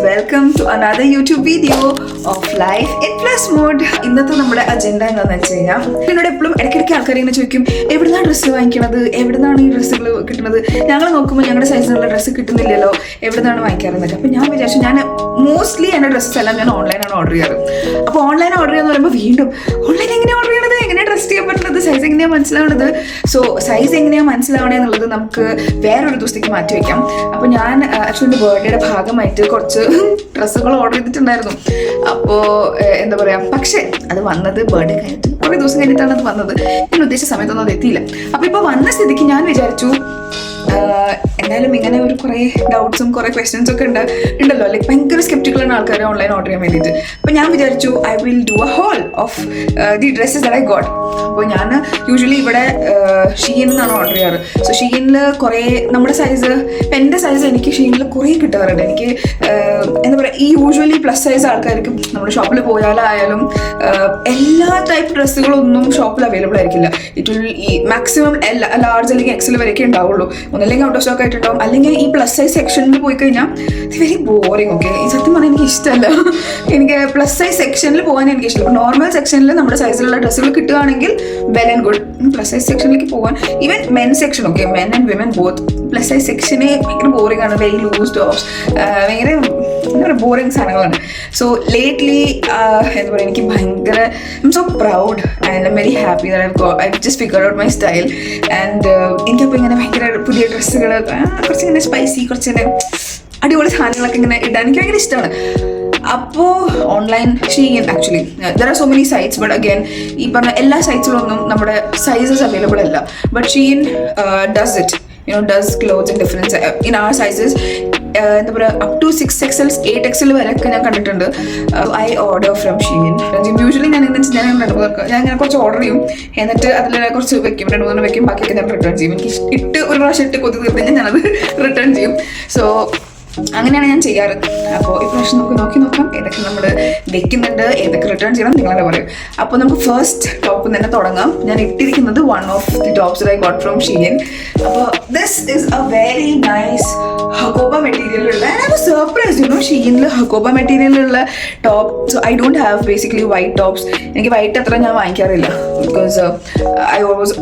welcome to another YouTube video of Life in Plus Mode. ഇന്നത്തെ നമ്മുടെ agenda എന്താണെന്ന് വെച്ച് കഴിഞ്ഞാൽ എന്നോട് എപ്പോഴും ഇടയ്ക്കിടയ്ക്ക് ആൾക്കാർ ഇങ്ങനെ ചോദിക്കും എവിടുന്നാണ് ഡ്രസ്സ് വാങ്ങിക്കണത്, എവിടുന്നാണ് ഈ ഡ്രസ്സുകൾ കിട്ടുന്നത്, ഞങ്ങൾ നോക്കുമ്പോൾ ഞങ്ങളുടെ സൈസിനുള്ള ഡ്രസ്സ് കിട്ടുന്നില്ലല്ലോ, എവിടുന്നാണ് വാങ്ങിക്കാറുന്നത്. അപ്പോൾ ഞാൻ വിചാരിച്ചു ഞാൻ മോസ്റ്റ്ലി എൻ്റെ ഡ്രസ്സസ് എല്ലാം ഞാൻ ഓൺലൈനാണ് ഓർഡർ ചെയ്യാറ്. അപ്പോൾ ഓൺലൈൻ ഓർഡർ ചെയ്യാന്ന് പറയുമ്പോൾ വീണ്ടും ഓൺലൈൻ എങ്ങനെയാണ് ഓർഡർ ചെയ്യണത്, എങ്ങനെയാണ് ഡ്രസ്സ് ചെയ്യാൻ പറ്റുന്നത്, സൈസ് എങ്ങനെയാണ് മനസ്സിലാവുന്നത്. സോ സൈസ് എങ്ങനെയാണ് മനസ്സിലാവണേ എന്നുള്ളത് നമുക്ക് വേറൊരു ദിവസത്തേക്ക് മാറ്റി വയ്ക്കാം. അപ്പോൾ ഞാൻ ആക്ച്വലി ബർത്ത്ഡേയുടെ ഭാഗമായിട്ട് കുറച്ച് ഡ്രസ്സുകൾ ഓർഡർ ചെയ്തിട്ടുണ്ടായിരുന്നു. അപ്പോൾ എന്താ പറയുക, പക്ഷേ അത് വന്നത് ബർത്ത്ഡേ കഴിഞ്ഞിട്ട് കുറേ ദിവസം കഴിഞ്ഞിട്ടാണ് അത് വന്നത്. ഞാൻ ഉദ്ദേശിച്ച സമയത്തൊന്നും അത് എത്തിയില്ല. അപ്പോൾ ഇപ്പോൾ വന്ന സ്ഥിതിക്ക് ഞാൻ വിചാരിച്ചു എന്തായാലും ഇങ്ങനെ ഒരു കുറേ ഡൗട്ട്സും കുറേ ക്വസ്റ്റ്യൻസും ഒക്കെ ഉണ്ടല്ലോ, ലൈക്ക് ഭയങ്കര സ്കെപ്റ്റിക്കലാണ് ആൾക്കാർ ഓൺലൈൻ ഓർഡർ ചെയ്യാൻ വേണ്ടിയിട്ട്. അപ്പോൾ ഞാൻ വിചാരിച്ചു I will do a haul of the dresses that I got. അപ്പോൾ ഞാൻ യൂഷ്വലി ഇവിടെ ഷീനിൽ നിന്നാണ് ഓർഡർ ചെയ്യാറ്. സോ ഷീനിൽ കുറേ നമ്മുടെ സൈസ്, എൻ്റെ സൈസ് എനിക്ക് ഷീനിൽ കുറേ കിട്ടാറുണ്ട്. എനിക്ക് എന്താ പറയുക, ഈ യൂഷ്വലി പ്ലസ് സൈസ് ആൾക്കാർക്ക് നമ്മുടെ ഷോപ്പിൽ പോയാലായാലും എല്ലാ ടൈപ്പ് ഡ്രസ്സുകളൊന്നും ഷോപ്പിൽ അവൈലബിൾ ആയിരിക്കില്ല. ഇറ്റ് വിൽ ഈ മാക്സിമം ലാർജ് അല്ലെങ്കിൽ എക്സൽ വരെയൊക്കെ ഉണ്ടാവുള്ളൂ. ഒന്നല്ലെങ്കിൽ ഔട്ട് ഓഫ് സ്റ്റോക്ക് ആയിട്ടുണ്ടാവും, അല്ലെങ്കിൽ ഈ പ്ലസ് സൈസ് സെക്ഷനിൽ പോയി കഴിഞ്ഞാൽ ഇത് വെരി ബോറിങ്. ഓക്കെ, ഈ സത്യം പറഞ്ഞാൽ എനിക്ക് ഇഷ്ടമല്ല. എനിക്ക് പ്ലസ് സൈസ് സെക്ഷനിൽ പോകാൻ എനിക്ക് ഇഷ്ടമല്ല. നോർമൽ സെക്ഷനിൽ നമ്മുടെ സൈസിലുള്ള ഡ്രസ്സുകൾ കിട്ടുകയാണെങ്കിൽ well and good. Plus size സെക്ഷനിലേക്ക് പോകാൻ, even men section, okay, men and women both, plus size സെക്ഷനെ ഭയങ്കര ബോറിംഗ് ആണ്. വെരി ലൂസ് ടോപ്സ്, ഭയങ്കര എന്താ പറയുക ബോറിങ് സാധനങ്ങളാണ്. സോ ലേറ്റ്ലി എന്താ പറയുക, എനിക്ക് ഭയങ്കര I am so proud and I am very happy that I just figured out my style. And എനിക്കപ്പോൾ ഇങ്ങനെ ഭയങ്കര പുതിയ ഡ്രസ്സുകൾ, കുറച്ചിങ്ങനെ സ്പൈസി, കുറച്ചിങ്ങനെ അടിപൊളി സാധനങ്ങളൊക്കെ ഇങ്ങനെ ഇടാൻ എനിക്ക് ഭയങ്കര ഇഷ്ടമാണ്. അപ്പോൾ online Shein actually there are so many sites, but again ഈ പറഞ്ഞ എല്ലാ സൈറ്റ്സിലൊന്നും നമ്മുടെ സൈസസ് അവൈലബിൾ അല്ല. But Shein does it, does clothes in difference in our sizes. എന്താ പറയുക, അപ് ടു 6XL 8XL വരെയൊക്കെ ഞാൻ കണ്ടിട്ടുണ്ട്. I order from Shein. Usually ഞാൻ ഇങ്ങനെ കുറച്ച് ഓർഡർ ചെയ്യും, എന്നിട്ട് അതിൽ കുറച്ച് വെക്കും, 2-3 വെക്കും, ബാക്കിയൊക്കെ ഞാൻ റിട്ടേൺ ചെയ്യും. എനിക്ക് ഇട്ട് ഒരു പ്രാവശ്യം ഇട്ട് കൊതി തീർത്ത് കഴിഞ്ഞാൽ ഞാനത് റിട്ടേൺ ചെയ്യും. സോ അങ്ങനെയാണ് ഞാൻ ചെയ്യാറ്. അപ്പോൾ ഈ പ്രാവശ്യം നമുക്ക് നോക്കാം ഏതൊക്കെ നമ്മൾ വെക്കുന്നുണ്ട്, ഏതൊക്കെ റിട്ടേൺ ചെയ്യണം, നിങ്ങളെ പറയും. അപ്പോൾ നമുക്ക് ഫസ്റ്റ് ടോപ്പ് തന്നെ തുടങ്ങാം. ഞാൻ ഇട്ടിരിക്കുന്നത് one of the tops I got from Shein. അപ്പോൾ this is a very nice Hakoba മെറ്റീരിയലുള്ള, ഐ വാസ് സർപ്രൈസ്ഡ് ഷീനിൽ ഹക്കോബ മെറ്റീരിയലുള്ള top. So I don't have basically white tops. എനിക്ക് വൈറ്റ് അത്ര ഞാൻ വാങ്ങിക്കാറില്ല, ബിക്കോസ് ഐ ഓൾവേസ്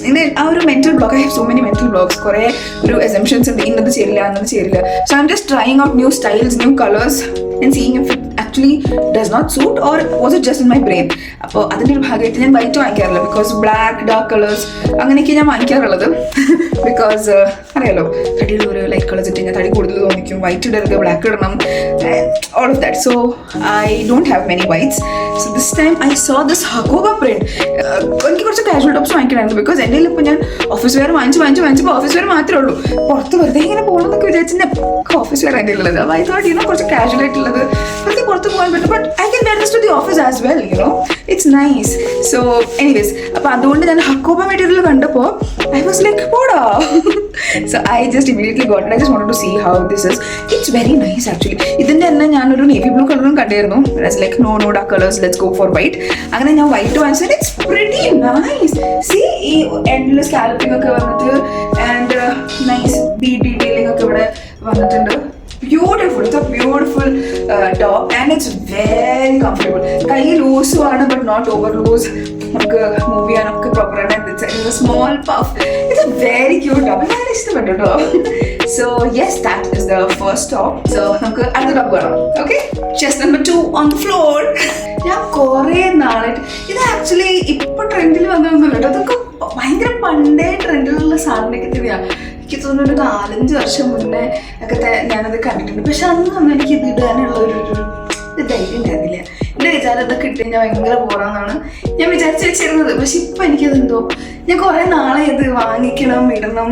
ഇങ്ങനെ ആ ഒരു mental block, I have so many mental blocks. കുറേ ഒരു അസംഷൻസ് ഉണ്ട്, ഇന്നത് ചേരില്ല, അന്നത് ചേരില്ല. So I am just trying out new styles, new colors and seeing if it actually does not suit or was it just in my brain. അപ്പോൾ അതിൻ്റെ ഒരു ഭാഗമായിട്ട് ഞാൻ വൈറ്റ് വാങ്ങിക്കാറില്ല, ബിക്കോസ് ബ്ലാക്ക്, ഡാർക്ക് കളേഴ്സ് അങ്ങനെയൊക്കെ ഞാൻ വാങ്ങിക്കാറുള്ളത്. ബിക്കോസ് അറിയാലോ, തടിയിൽ ഒരു ലൈറ്റ് കളേഴ്സ് ഇട്ട് കഴിഞ്ഞാൽ തടി കൂടുതൽ തോന്നിക്കും, വൈറ്റ് ഇടരുത്, ബ്ലാക്ക് ഇടണം, all of that. So I don't have many whites. So this time I saw this Hakoba print. എനിക്ക് കുറച്ച് കാഷ്വൽ ടോപ്സ് വാങ്ങിക്കണമായിരുന്നു, ബിക്കോസ് എൻ്റെ ഇപ്പോൾ ഞാൻ ഓഫീസ് വെയർ വാങ്ങിച്ചപ്പോൾ ഓഫീസ് വെയർ മാത്രമേ ഉള്ളൂ. പുറത്ത് വെറുതെ ഇങ്ങനെ പോകണമെന്നൊക്കെ വിചാരിച്ചാൽ ഓഫീസ് വെയർ എൻ്റെ ഉള്ളത്. അപ്പോൾ ഐ തോട്ട് കുറച്ച് കാഷ്വൽ ആയിട്ടുള്ളത് വെറുതെ പുറത്ത് പോകാൻ പറ്റും, but I can wear this to the office as well, it's nice. So anyways, അപ്പോൾ അതുകൊണ്ട് ഞാൻ ഹക്കോബ മെറ്റീരിയൽ കണ്ടപ്പോൾ ഐ വാസ് ലൈക്ക് പോടാ. So I just immediately got it. I just wanted to see how this is. It's very nice actually. ഇതിൻ്റെ തന്നെ ഞാനൊരു navy blue കളറും കണ്ടായിരുന്നു. Like no dark colours, let's go for white. അങ്ങനെ ഞാൻ white വാങ്ങിച്ചത്. It's pretty nice. See ഈ എൻഡിൽ സ്കാലപ്പിംഗ് ഒക്കെ വന്നിട്ട് ആൻഡ് നൈസ് ഡീറ്റെയിലിംഗ് ഒക്കെ ഇവിടെ വന്നിട്ടുണ്ട്. Beautiful, it's a beautiful top and it's very comfortable. കൈ ലൂസുമാണ്, ബട്ട് നോട്ട് ഓവർ ലൂസ്. നമുക്ക് മൂവ് ചെയ്യാനൊക്കെ പ്രോപ്പർ ആണ്. It's a small puff. It's a very cute top. എനിക്ക് ഇഷ്ടപ്പെട്ടു കേട്ടോ. So yes, that is the first top. So നമുക്ക് അടുത്ത top കാണാം. Okay, chest number 2 on the floor. ഞാൻ കുറേ നാളായിട്ട്, ഇത് ആക്ച്വലി ഇപ്പൊ ട്രെൻഡിൽ വന്നതൊന്നുമില്ല കേട്ടോ, അതൊക്കെ ഭയങ്കര പണ്ടേ ട്രെൻഡിലുള്ള സാധനമൊക്കെ തന്നെയാണ്. എനിക്ക് തോന്നുന്നു ഒരു 4-5 വർഷം മുന്നേ ഒക്കെ ഞാനത് കണ്ടിട്ടുണ്ട്. പക്ഷെ അന്നൊന്നും എനിക്ക് ഇത് ഇടാനുള്ള ഒരു ധൈര്യം ഉണ്ടായിരുന്നില്ല. എൻ്റെ വിചാരം ഇതൊക്കെ ഇട്ട് കഴിഞ്ഞാൽ ഭയങ്കര ബോറാന്നാണ് ഞാൻ വിചാരിച്ച് വെച്ചിരുന്നത്. പക്ഷെ ഇപ്പം എനിക്കതെന്തോ, ഞാൻ കുറേ നാളെ ഇത് വാങ്ങിക്കണം, ഇടണം,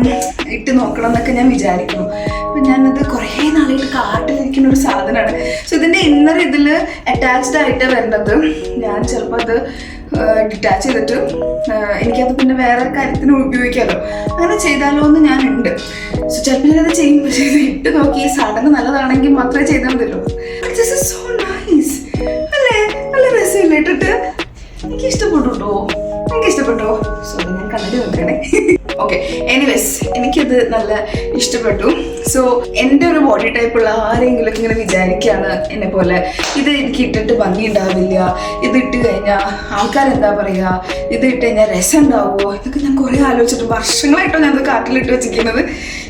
ഇട്ട് നോക്കണം എന്നൊക്കെ ഞാൻ വിചാരിക്കുന്നു. അപ്പം ഞാനത് കുറേ നാളായിട്ട് കാട്ടിലിരിക്കുന്ന ഒരു സാധനമാണ്. സോ ഇതിൻ്റെ ഇന്നർ ഇതിൽ അറ്റാച്ച്ഡ് ആയിട്ട് വരുന്നത്. ഞാൻ ചിലപ്പോൾ അത് ഡിറ്റാച്ച് ചെയ്തിട്ട് എനിക്കത് പിന്നെ വേറെ കാര്യത്തിന് ഉപയോഗിക്കാമല്ലോ, അങ്ങനെ ചെയ്താലോ എന്ന് ഞാനുണ്ട്. സോ ചിലപ്പോൾ ഞാനത് ചെയ്യും. പക്ഷേ ഇത് ഇട്ട് നോക്കി ഈ സാധനം നല്ലതാണെങ്കിൽ മാത്രമേ ചെയ്താൽ മതിയല്ലോ. ദിസ് ഈസ് സോ നൈസ് അല്ലേ, നല്ല രസമില്ല ഇട്ടിട്ട്. എനിക്ക് ഇഷ്ടപ്പെട്ടു കേട്ടോ, എനിക്ക് ഇഷ്ടപ്പെട്ടോ. സോ ഞാൻ കണ്ടിട്ട് നോക്കണേ. ഓക്കെ, എനിവേസ് എനിക്കത് നല്ല ഇഷ്ടപ്പെട്ടു. സോ എൻ്റെ ഒരു ബോഡി ടൈപ്പുള്ള ആരെങ്കിലും ഇങ്ങനെ വിചാരിക്കുകയാണ് എന്നെ പോലെ ഇത് എനിക്ക് ഇട്ടിട്ട് ഭംഗി ഉണ്ടാവില്ല, ഇത് ഇട്ട് കഴിഞ്ഞാൽ ആൾക്കാരെന്താ പറയുക, ഇത് ഇട്ട് കഴിഞ്ഞാൽ രസം ഉണ്ടാവുമോ, ഇതൊക്കെ ഞാൻ കുറേ ആലോചിച്ചിട്ട് വർഷങ്ങളായിട്ടോ ഞാൻ അത് കാർട്ടിലിട്ട് വെച്ചിരിക്കുന്നത്.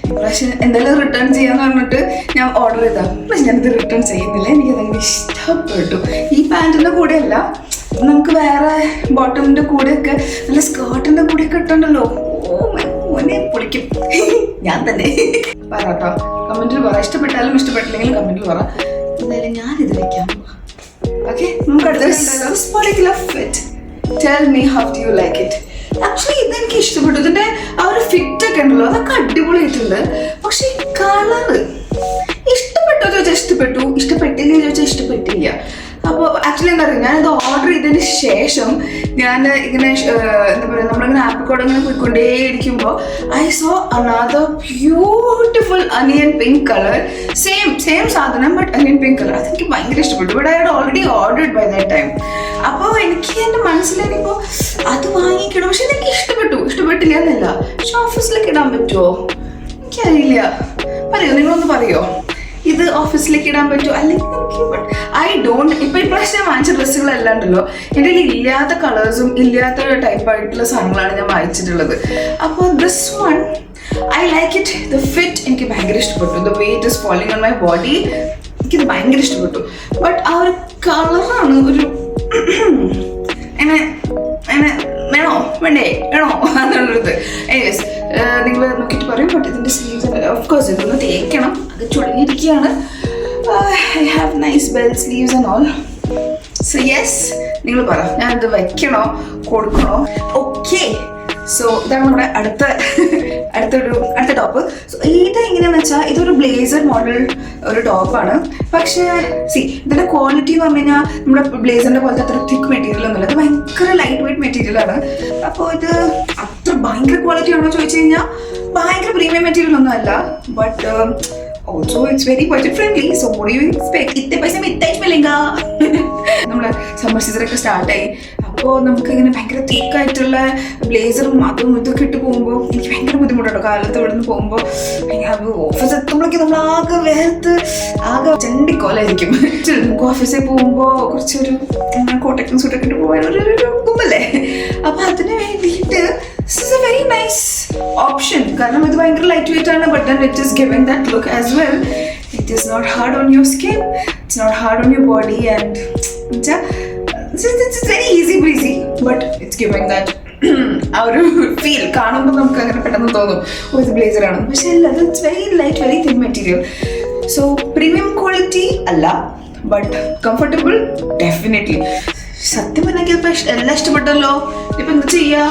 ഇപ്രാവശ്യം എന്തായാലും റിട്ടേൺ ചെയ്യാന്ന് പറഞ്ഞിട്ട് ഞാൻ ഓർഡർ ചെയ്താൽ പക്ഷെ ഞാനിത് റിട്ടേൺ ചെയ്യുന്നില്ല. എനിക്കതങ്ങനെ ഇഷ്ടപ്പെട്ടു. ഈ പാൻറ്റിൻ്റെ കൂടെയല്ല, നമുക്ക് വേറെ ബോട്ടമിൻ്റെ കൂടെയൊക്കെ നല്ല സ്കേർട്ടിൻ്റെ കൂടെയൊക്കെ ഇട്ടുണ്ടല്ലോ, ഓ മോനെ പൊളിക്കും. ഞാൻ തന്നെ പറട്ടോ, കമൻറ്റിൽ പറ, ഇഷ്ടപ്പെട്ടാലും ഇഷ്ടപ്പെട്ടില്ലെങ്കിലും കമൻറ്റിൽ പറ. എന്തായാലും ഞാനിത് വെക്കാം. ഓക്കെ, നമുക്ക് അടുത്ത fit. Tell me how do you like it. Actually ഇത് എനിക്ക് ഇഷ്ടപ്പെട്ടു. ഇതിന്റെ ആ ഒരു ഫിറ്റ് ഒക്കെ ഉണ്ടല്ലോ, അതൊക്കെ അടിപൊളിയായിട്ടുണ്ട്. പക്ഷെ ഈ കളറ് ഇഷ്ടപ്പെട്ടോ ചോദിച്ചാൽ ഇഷ്ടപ്പെട്ടു, ഇഷ്ടപ്പെട്ടില്ല ചോദിച്ചാൽ ഇഷ്ടപ്പെട്ടില്ല. അപ്പോൾ ആക്ച്വലി എന്താ പറയുക, ഞാനിത് ഓർഡർ ചെയ്തതിന് ശേഷം ഞാൻ ഇങ്ങനെ എന്താ പറയുക, നമ്മളിങ്ങനെ ആപ്പ് കൂടെ ഇങ്ങനെ പോയിക്കൊണ്ടേയിരിക്കുമ്പോൾ I saw another beautiful onion pink colour. Same സാധനം ബട്ട് അനിയൻ പിങ്ക് കളർ. അതെനിക്ക് ഭയങ്കര ഇഷ്ടപ്പെട്ടു. But I had already ordered by that time. അപ്പോൾ എനിക്ക് എൻ്റെ മനസ്സിലായിരിക്കുമ്പോൾ അത് വാങ്ങിക്കണം. പക്ഷെ എനിക്ക് ഇഷ്ടപ്പെട്ടില്ല എന്നല്ല. പക്ഷെ ഓഫീസിലേക്ക് ഇടാൻ പറ്റുമോ എനിക്കറിയില്ല. പറയോ, നിങ്ങളൊന്ന് പറയോ, ഇത് ഓഫീസിലേക്ക് ഇടാൻ പറ്റുമോ? അല്ലെങ്കിൽ ഐ ഡോണ്ട്. ഇപ്പൊ ഇപ്രാവശ്യം വാങ്ങിച്ച ഡ്രസ്സുകളെല്ലാം ഉണ്ടല്ലോ, എൻ്റെ കയ്യിൽ ഇല്ലാത്ത കളേഴ്സും ഇല്ലാത്ത ടൈപ്പായിട്ടുള്ള സാധനങ്ങളാണ് ഞാൻ വാങ്ങിച്ചിട്ടുള്ളത്. അപ്പോൾ this one I like it. The fit എനിക്ക് ഭയങ്കര ഇഷ്ടപ്പെട്ടു. The way it is following on my body, എനിക്കിത് ഭയങ്കര ഇഷ്ടപ്പെട്ടു. ബട്ട് ആ ഒരു കളറാണ് ഒരു വേണോ എന്നുള്ളത്. എനിവേസ് നിങ്ങൾ നോക്കിയിട്ട് പറയും. ബട്ട് ഇതിൻ്റെ സ്ലീവ്സ് ഓഫ്കോഴ്സ് ഇതൊന്ന് തേക്കണം, അത് ചുളിഞ്ഞിരിക്കുകയാണ്. I have nice bell sleeves and all. So yes, നിങ്ങൾ പറ, ഞാനിത് വയ്ക്കണോ കൊടുക്കണോ? ഓക്കെ, സോ ഇതാണ് നമ്മുടെ അടുത്ത ടോപ്പ്. സോ ഇത് എങ്ങനെയാണെന്ന് വെച്ചാൽ ഇതൊരു ബ്ലേസർ മോഡൽ ഒരു ടോപ്പാണ്. പക്ഷേ ഇതിൻ്റെ ക്വാളിറ്റി എന്ന് പറഞ്ഞു കഴിഞ്ഞാൽ നമ്മുടെ ബ്ലേസറിൻ്റെ പോലത്തെ അത്ര തിക്ക് മെറ്റീരിയൽ ഒന്നുമില്ല. ഇത് ഭയങ്കര ലൈറ്റ് വെയിറ്റ് മെറ്റീരിയലാണ്. അപ്പോൾ ഇത് അത്ര ഭയങ്കര ക്വാളിറ്റി ആണോ ചോദിച്ചു കഴിഞ്ഞാൽ ഭയങ്കര പ്രീമിയം മെറ്റീരിയൽ ഒന്നും അല്ല. But also it's very budget friendly. So what do you expect? ഇത്തെ പൈസ മിത്തായിട്ട് വിലങ്ക. നമ്മുടെ സമ്മർ സീസണൊക്കെ സ്റ്റാർട്ടായി. അപ്പോൾ നമുക്ക് ഇങ്ങനെ ഭയങ്കര തീക്കായിട്ടുള്ള ബ്ലേസറും അതും ഇതൊക്കെ ഇട്ട് പോകുമ്പോൾ എനിക്ക് ഭയങ്കര ബുദ്ധിമുട്ടോ. കാലത്ത് ഇവിടെ നിന്ന് പോകുമ്പോൾ ഓഫീസ് എത്തുമ്പോഴേക്കും നമ്മൾ ആകെ വേർത്ത് ആകെ ചണ്ടിക്കോലായിരിക്കും. നമുക്ക് ഓഫീസിൽ പോകുമ്പോൾ കുറച്ചൊരു കോട്ടക്കും സൂട്ടൊക്കെ ഇട്ട് പോകാൻ ഒരു കുമ്പല്ലേ. അപ്പോൾ അതിന് വേണ്ടിയിട്ട് this is a very nice option. കാരണം ഇത് ഭയങ്കര ലൈറ്റ് വെയിറ്റ് ആണ്. But then it is giving that look as well. It is not hard on your skin, it's not hard on your body, and it's very easy breezy, but it's giving that ആ ഒരു feel. കാണുമ്പോൾ നമുക്ക് അങ്ങനെ പെട്ടെന്ന് തോന്നും ഓ ഇത് blazer ആണ്. പക്ഷെ അല്ല, it's very light, very thin material. So premium quality അല്ല, ബട്ട് കംഫർട്ടബിൾ ഡെഫിനറ്റ്ലി. സത്യം പറഞ്ഞാൽ ഇപ്പം എല്ലാം ഇഷ്ടപ്പെട്ടല്ലോ. ഇപ്പം എന്താ ചെയ്യാ?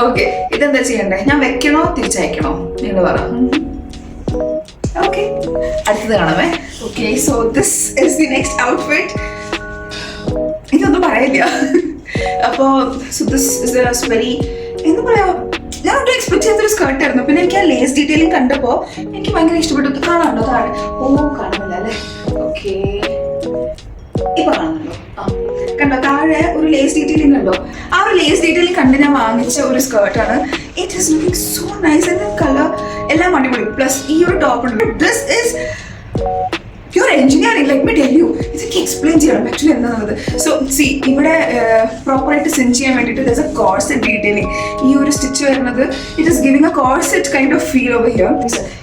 ഓക്കെ, ഇതെന്താ ചെയ്യണ്ടേ? ഞാൻ വെക്കണോ തിരിച്ചയക്കണോ? നിങ്ങൾ പറ. ഓക്കെ, അടുത്തത് കാണാമേ. Okay, so this is the next outfit. ഇതൊന്നും പറയില്ല. അപ്പോൾ സോ ദിസ് ഇസ് വെരി എന്താ പറയാ, ഞാൻ ഒട്ടും എക്സ്പെക്ട് ചെയ്യാത്തൊരു സ്കേർട്ടായിരുന്നു. പിന്നെ എനിക്ക് ആ ലേസ് ഡീറ്റെയിലിംഗ് കണ്ടപ്പോൾ എനിക്ക് ഭയങ്കര ഇഷ്ടപ്പെട്ടു. കാണാണ്ടോ താഴെ? ഓ കാണുന്നില്ല അല്ലേ? ഓക്കെ, ഇപ്പൊ കാണുന്നുണ്ടോ? ആ കണ്ടോ, താഴെ ഒരു ലേസ് ഡീറ്റെയിലിംഗ് ഉണ്ടോ? ആ ഒരു ലേസ് ഡീറ്റെയിലിംഗ് കണ്ട് ഞാൻ വാങ്ങിച്ച ഒരു സ്കേർട്ടാണ്. It is looking so nice. And colour എല്ലാം അടിപൊളി. പ്ലസ് ഈ ഒരു ടോപ്പ് ഉണ്ട്. This is pure engineering. Let me tell you, ഇതൊക്കെ എക്സ്പ്ലെയിൻ ചെയ്യണം ആക്ച്വലി എന്താണത്. സോ ഇവിടെ പ്രോപ്പറായിട്ട് സെൻഡ് ചെയ്യാൻ വേണ്ടിയിട്ട് there is a corset detailing. ഈ ഒരു സ്റ്റിച്ച് വരുന്നത് it is giving a corset kind of feel over here.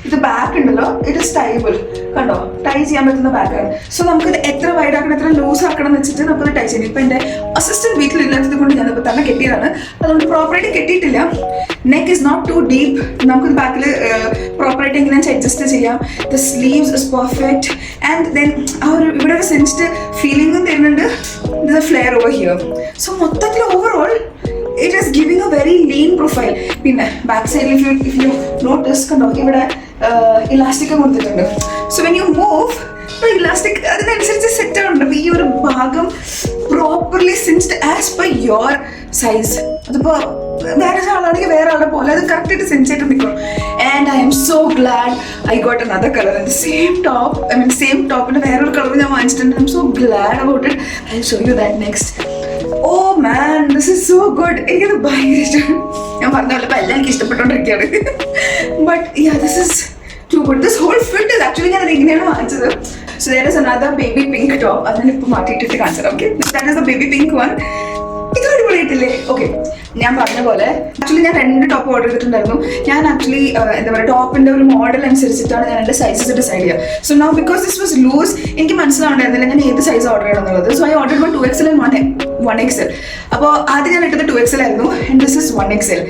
ഇത് ബാക്ക് ഉണ്ടല്ലോ, ഇറ്റ് ഈസ് ടൈബിൾ. കണ്ടോ, ടൈ ചെയ്യാൻ പറ്റുന്ന ബാക്കാണ്. സോ നമുക്കിത് എത്ര വൈഡ് ആക്കണം, എത്ര ലൂസ് ആക്കണം എന്ന് വെച്ചിട്ട് നമുക്കത് ടൈ ചെയ്യും. ഇപ്പം എൻ്റെ അസിസ്റ്റന്റ് വീട്ടിലില്ലാത്തത് കൊണ്ട് ഞാനിപ്പോൾ തന്നെ കെട്ടിയതാണ്. അതുകൊണ്ട് പ്രോപ്പറായിട്ട് കെട്ടിയിട്ടില്ല. Neck is not too deep. നമുക്കിത് ബാക്കിൽ പ്രോപ്പറായിട്ട് എങ്ങനെ അഡ്ജസ്റ്റ് ചെയ്യാം. The sleeves is perfect. And then ആ ഒരു ഇവിടെ ഒരു സെൻസ്ഡ് ഫീലിംഗും തരുന്നുണ്ട്. The flare over here. So മൊത്തത്തിൽ overall it is giving a very lean profile. പിന്നെ ബാക്ക് സൈഡിൽ ഇഫ് യു നോട്ടീസ് കണ്ടോ, ഇവിടെ ഇലാസ്റ്റിക് കൊടുത്തിട്ടുണ്ട്. So when you move elastic അതിനനുസരിച്ച് സെറ്റ് ആവുന്നുണ്ട്. അപ്പോൾ ഈ ഒരു ഭാഗം properly cinched as per your size. അതിപ്പോ വേറെ ആളാണെങ്കിൽ വേറെ ആളുടെ പോലെ അത് കറക്റ്റായിട്ട് സെൻസായിട്ട് നിൽക്കും. And I am so glad I got another colour in the same top. I mean same ടോപ്പിന്റെ വേറൊരു കളർ ഞാൻ വാങ്ങിച്ചിട്ടുണ്ട്. I am so glad about it. I show you that next. Oh man, this is so good. എനിക്കത് ഭയങ്കര ഇഷ്ടമാണ്. ഞാൻ പറഞ്ഞ പോലെ ഇപ്പം എല്ലാം എനിക്ക് ഇഷ്ടപ്പെട്ടുകൊണ്ടിരിക്കുകയാണ്. But this is too good. This whole fit is actually ഞാൻ അത് ഇങ്ങനെയാണ് വാങ്ങിച്ചത്. So there is another baby pink top. അത് ഞാൻ ഇപ്പോൾ മാറ്റിയിട്ടിട്ട് കാണിച്ചത്. Okay, that is the baby pink one. ഇത് അടിപൊളിയായിട്ടില്ലേ? ഓക്കെ, ഞാൻ പറഞ്ഞ പോലെ ആക്ച്വലി ഞാൻ 2 ടോപ്പ് ഓർഡർ ചെയ്തിട്ടുണ്ടായിരുന്നു. ഞാൻ ആക്ച്വലി എന്താ പറയുക, ടോപ്പിന്റെ ഒരു മോഡൽ അനുസരിച്ചിട്ടാണ് ഞാൻ എൻ്റെ സൈസസ് ഡിസൈഡ് ചെയ്യുക. So now because this was loose, എനിക്ക് മനസ്സിലാവുണ്ടായിരുന്നില്ല ഞാൻ ഏത് സൈസ് ഓർഡർ ചെയ്യണം എന്നുള്ളത്. So I order 2XL and 1XL. അപ്പോൾ ആദ്യം ഞാൻ ഇട്ടത് 2XL ആയിരുന്നു ആൻഡ് ദിസ് ഇസ് 1XL.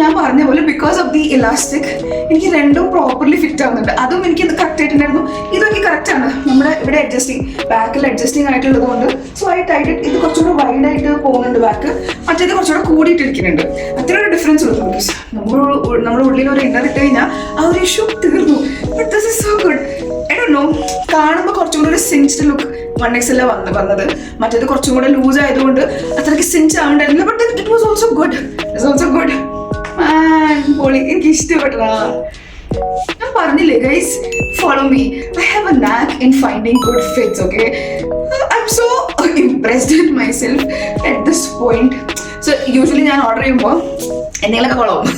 ഞാൻ പറഞ്ഞ പോലെ ബിക്കോസ് ഓഫ് ദി ഇലാസ്റ്റിക് എനിക്ക് രണ്ടും പ്രോപ്പർലി ഫിറ്റ് ആവുന്നുണ്ട്. അതും എനിക്ക് ഇത് കറക്റ്റ് ആയിട്ടുണ്ടായിരുന്നു. ഇതും എനിക്ക് കറക്റ്റ് ആണ്. നമ്മുടെ ഇവിടെ അഡ്ജസ്റ്റിംഗ്, ബാക്കിൽ അഡ്ജസ്റ്റിംഗ് ആയിട്ടുള്ളത് കൊണ്ട് സോ ഐ ടൈറ്റ് ഇറ്റ്. ഇത് കുറച്ചുകൂടെ വൈഡ് ആയിട്ട് പോകുന്നുണ്ട് ബാക്ക്, മറ്റേത് കുറച്ചുകൂടെ കൂടിയിട്ടിരിക്കുന്നുണ്ട്. അത്ര ഒരു ഡിഫറൻസ് ഉള്ളൂ. ബിക്കോസ് നമ്മുടെ ഉള്ളിൽ ഒരു ഇന്നർ ഇട്ട് കഴിഞ്ഞാൽ ആ ഒരു ഇഷ്യൂ തീർന്നു. But this is so good. I don't know, കാണുമ്പോൾ കുറച്ചും കൂടെ ഒരു സിൻച്ച്ഡ് ലുക്ക് 1XL വന്നത്. മറ്റേത് കുറച്ചും കൂടെ ലൂസ് ആയതുകൊണ്ട് അത്രയ്ക്ക് സിൻച്ച് ആവണ്ടായിരുന്നില്ല. But it was also good. It's also good. പൊളി, എനിക്ക് ഇഷ്ടപ്പെട്ടതാ. ഞാൻ പറഞ്ഞില്ലേ guys, follow me. I have a knack in finding good fits. Okay, I'm so impressed with myself at this point. So usually ഞാൻ order ചെയ്യുമ്പോൾ എന്തെങ്കിലുമൊക്കെ കുളവും,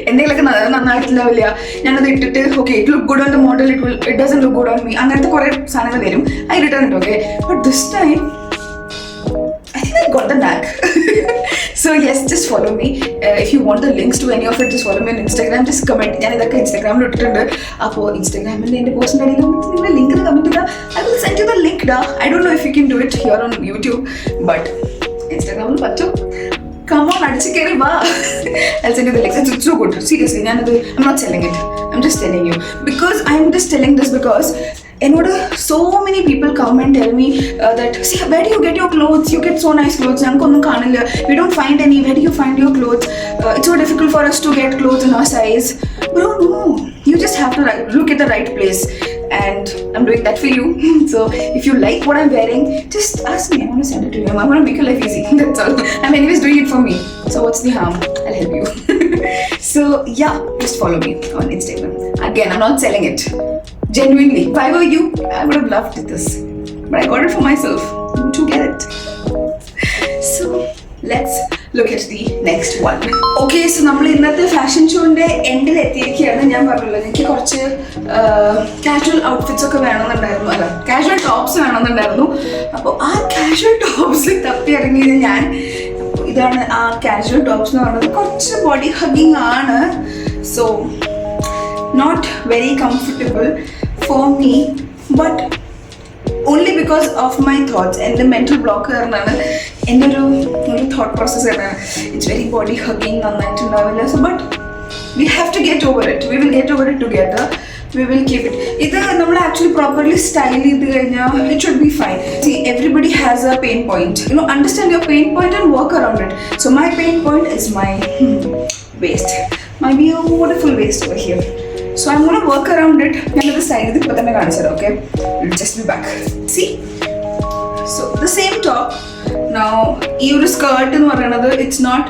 എന്തെങ്കിലുമൊക്കെ നന്നായിട്ടുണ്ടാവില്ല. ഞാനത് ഇട്ടിട്ട് okay it look good on the model, it doesn't look good on me, അങ്ങനത്തെ കുറെ സാധനങ്ങൾ വരും. I return it. Okay, but this time I think I got the knack. So yes, just follow me. If you want the links to any of it, just follow me on Instagram. Just comment. ഞാൻ ഇതൊക്കെ ഇൻസ്റ്റാഗ്രാമിൽ ഇട്ടിട്ടുണ്ട്. അപ്പോൾ ഇൻസ്റ്റാഗ്രാമിൽ എൻ്റെ പോസ്റ്റിൻ്റെ അടിയിൽ നിങ്ങളുടെ link comment ചെയ്യുക. I will send you the link. I don't know if you can do it here on YouTube, but ഇൻസ്റ്റാഗ്രാമിൽ പറ്റും. Come on, അടിച്ച് കയറി വാ. I'll send you the links. It's so good. Seriously, I'm not selling it. I'm just telling you. Because I'm just telling this because എന്നോട് so many people come and tell me that, see, where do you get your clothes? You get so nice clothes. ഞങ്ങൾക്കൊന്നും കാണില്ല. We don't find any. Where do you find your clothes? It's so difficult for us to get clothes in our size. Bro, no. You just have to look at the right place. And I'm doing that for you. So if you like what I'm wearing, just ask me. I want to send it to you. I want to make your life easy. That's all. I'm anyways doing it for me. So what's the harm? I'll help you. So yeah, just follow me on Instagram. Again, I'm not selling it. Genuinely, if I were you, I would have loved this. But I got it for myself. You too get it. So let's look at the next one. Okay, so നമ്മൾ ഇന്നത്തെ fashion ഷോന്റെ എൻഡിൽ എത്തിയിരിക്കുകയാണ്. ഞാൻ പറഞ്ഞല്ലോ എനിക്ക് കുറച്ച് casual outfits ഒക്കെ വേണമെന്നുണ്ടായിരുന്നു. അല്ല, കാഷ്വൽ ടോപ്സ് വേണമെന്നുണ്ടായിരുന്നു. അപ്പോൾ ആ കാഷ്വൽ ടോപ്സ് തപ്പി ഇറങ്ങിയത് ഞാൻ. ഇതാണ് ആ കാഷ്വൽ ടോപ്സ് എന്ന് പറയുന്നത്. കുറച്ച് ബോഡി ഹഗ്ഗിങ് ആണ്. So not very comfortable for me, but only because of my thoughts and the mental block കാരണമാണ്. എൻ്റെ ഒരു thought process ആണ്. It's very body hugging നന്നായിട്ടുണ്ടാവില്ല. So but we have to get over it. We will get over it together. We will keep it. ഇത് നമ്മൾ actually properly style ചെയ്ത് കഴിഞ്ഞാൽ it should be fine. See, everybody has a pain point. You know, understand your pain point and work around it. So my pain point is my waist. My beautiful waist over here. So I'm going to work around it. ഞാനത് style ചെയ്ത് ഇപ്പോൾ തന്നെ കാണിച്ചത്. Okay, just be back. See? So the same top. Now ഈ ഒരു skirt എന്ന് പറയുന്നത് it's not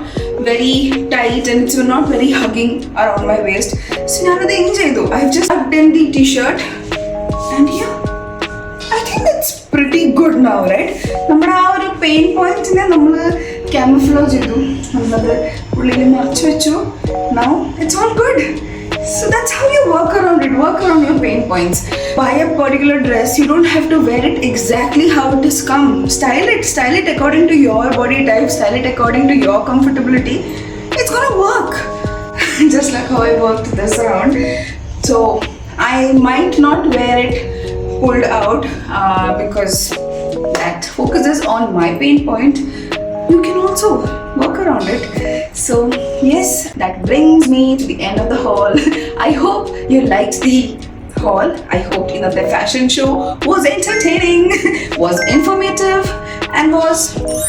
very tight and it's not very hugging around my waist. So ഞാനത് ഇൻ ചെയ്തു. I've just tucked in the t-shirt and yeah, I think it's pretty good now, right? നമ്മുടെ ആ ഒരു pain പോയിന്റിനെ നമ്മൾ ക്യാമഫ്ലോജ് ചെയ്തു. നമ്മളത് ഉള്ളിൽ മറച്ചു വെച്ചു. Now it's all good. So that's how you work around it. Work around your pain points. Buy a particular dress. You don't have to wear it exactly how it has come. Style it. Style it according to your body type. Style it according to your comfortability. It's gonna work. Just like how I worked this around. So I might not wear it pulled out because that focuses on my pain point. You can also work around it. So yes, that brings me to the end of the haul. I hope you liked the haul. I hope the fashion show was entertaining, was informative and was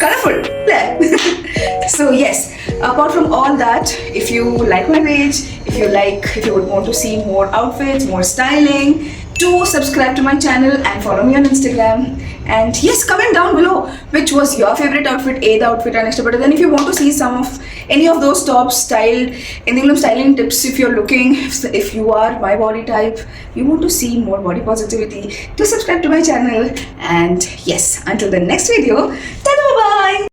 colorful. So yes, apart from all that, if you like my page, if you would want to see more outfits, more styling, do subscribe to my channel and follow me on Instagram. And yes, comment down below which was your favorite outfit, ഏത് outfit ആണ് ഇഷ്ടപ്പെട്ടത്. Then if you want to see some of any of those tops styled, എന്തെങ്കിലും styling tips, if you're looking, if you are my body type, you want to see more body positivity, do subscribe to my channel. And yes, until the next video, bye bye.